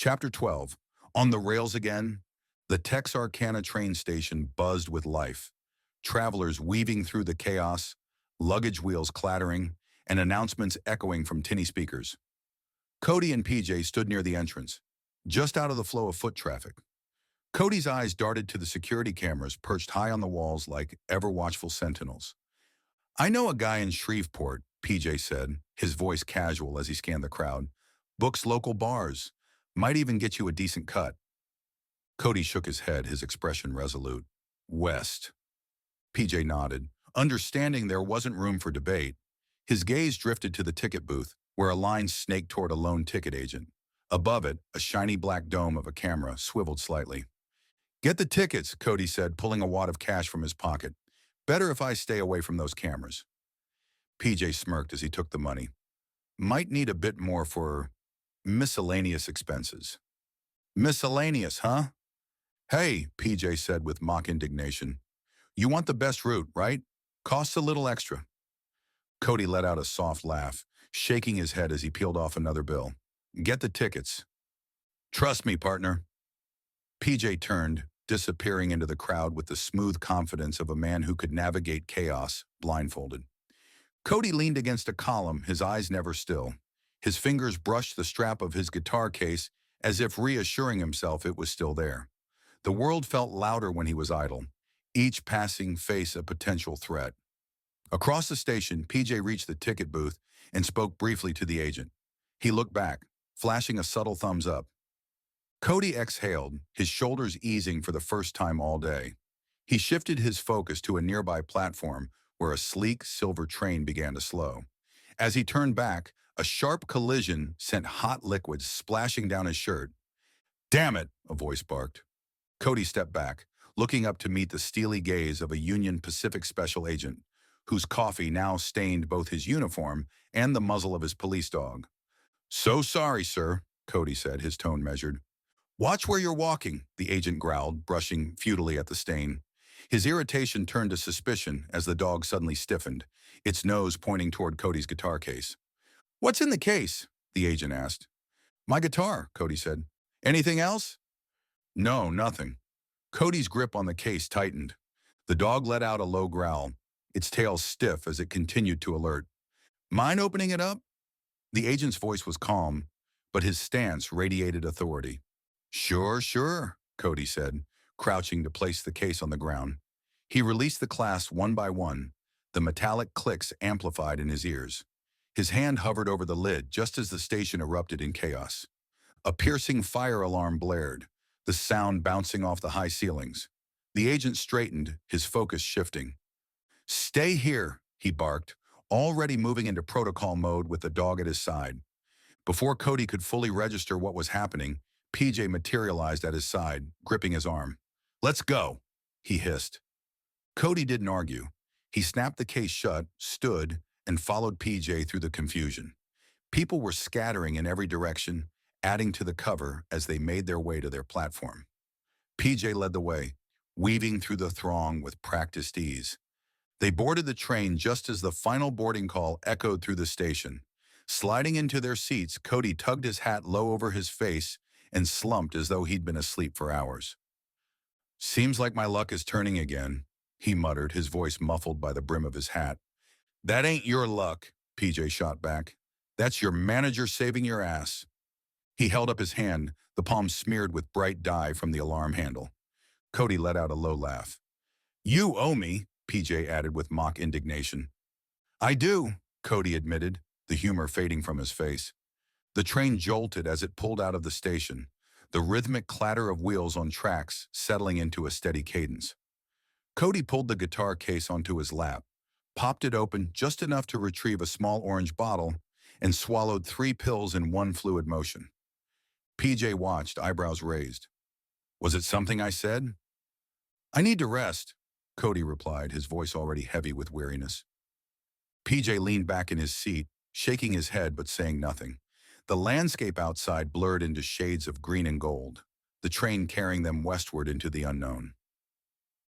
Chapter 12. On the rails again, the Texarkana train station buzzed with life. Travelers weaving through the chaos, luggage wheels clattering, and announcements echoing from tinny speakers. Cody and PJ stood near the entrance, just out of the flow of foot traffic. Cody's eyes darted to the security cameras perched high on the walls like ever-watchful sentinels. "I know a guy in Shreveport," PJ said, his voice casual as he scanned the crowd. "Books local bars. Might even get you a decent cut." Cody shook his head, his expression resolute. "West." PJ nodded, understanding there wasn't room for debate. His gaze drifted to the ticket booth, where a line snaked toward a lone ticket agent. Above it, a shiny black dome of a camera swiveled slightly. "Get the tickets," Cody said, pulling a wad of cash from his pocket. "Better if I stay away from those cameras." PJ smirked as he took the money. "Might need a bit more for miscellaneous expenses." "Miscellaneous, huh?" "Hey," PJ said with mock indignation. "You want the best route, right? Costs a little extra." Cody let out a soft laugh, shaking his head as he peeled off another bill. "Get the tickets." "Trust me, partner." PJ turned, disappearing into the crowd with the smooth confidence of a man who could navigate chaos, blindfolded. Cody leaned against a column, his eyes never still. His fingers brushed the strap of his guitar case as if reassuring himself it was still there. The world felt louder when he was idle, each passing face a potential threat. Across the station, PJ reached the ticket booth and spoke briefly to the agent. He looked back, flashing a subtle thumbs up. Cody exhaled, his shoulders easing for the first time all day. He shifted his focus to a nearby platform where a sleek silver train began to slow. As he turned back, a sharp collision sent hot liquids splashing down his shirt. "Damn it," a voice barked. Cody stepped back, looking up to meet the steely gaze of a Union Pacific special agent, whose coffee now stained both his uniform and the muzzle of his police dog. "So sorry, sir," Cody said, his tone measured. "Watch where you're walking," the agent growled, brushing futilely at the stain. His irritation turned to suspicion as the dog suddenly stiffened, its nose pointing toward Cody's guitar case. "What's in the case?" the agent asked. "My guitar," Cody said. "Anything else?" "No, nothing." Cody's grip on the case tightened. The dog let out a low growl, its tail stiff as it continued to alert. "Mind opening it up?" The agent's voice was calm, but his stance radiated authority. "Sure, sure," Cody said, crouching to place the case on the ground. He released the clasps one by one, the metallic clicks amplified in his ears. His hand hovered over the lid just as the station erupted in chaos. A piercing fire alarm blared, the sound bouncing off the high ceilings. The agent straightened, his focus shifting. "Stay here," he barked, already moving into protocol mode with the dog at his side. Before Cody could fully register what was happening, PJ materialized at his side, gripping his arm. "Let's go," he hissed. Cody didn't argue. He snapped the case shut, stood, and followed PJ through the confusion. People were scattering in every direction, adding to the cover as they made their way to their platform. PJ led the way, weaving through the throng with practiced ease. They boarded the train just as the final boarding call echoed through the station. Sliding into their seats, Cody tugged his hat low over his face and slumped as though he'd been asleep for hours. "Seems like my luck is turning again," he muttered, his voice muffled by the brim of his hat. "That ain't your luck," PJ shot back. "That's your manager saving your ass." He held up his hand, the palm smeared with bright dye from the alarm handle. Cody let out a low laugh. "You owe me," PJ added with mock indignation. "I do," Cody admitted, the humor fading from his face. The train jolted as it pulled out of the station, the rhythmic clatter of wheels on tracks settling into a steady cadence. Cody pulled the guitar case onto his lap, popped it open just enough to retrieve a small orange bottle, and swallowed 3 pills in one fluid motion. PJ watched, eyebrows raised. "Was it something I said?" "I need to rest," Cody replied, his voice already heavy with weariness. PJ leaned back in his seat, shaking his head but saying nothing. The landscape outside blurred into shades of green and gold, the train carrying them westward into the unknown.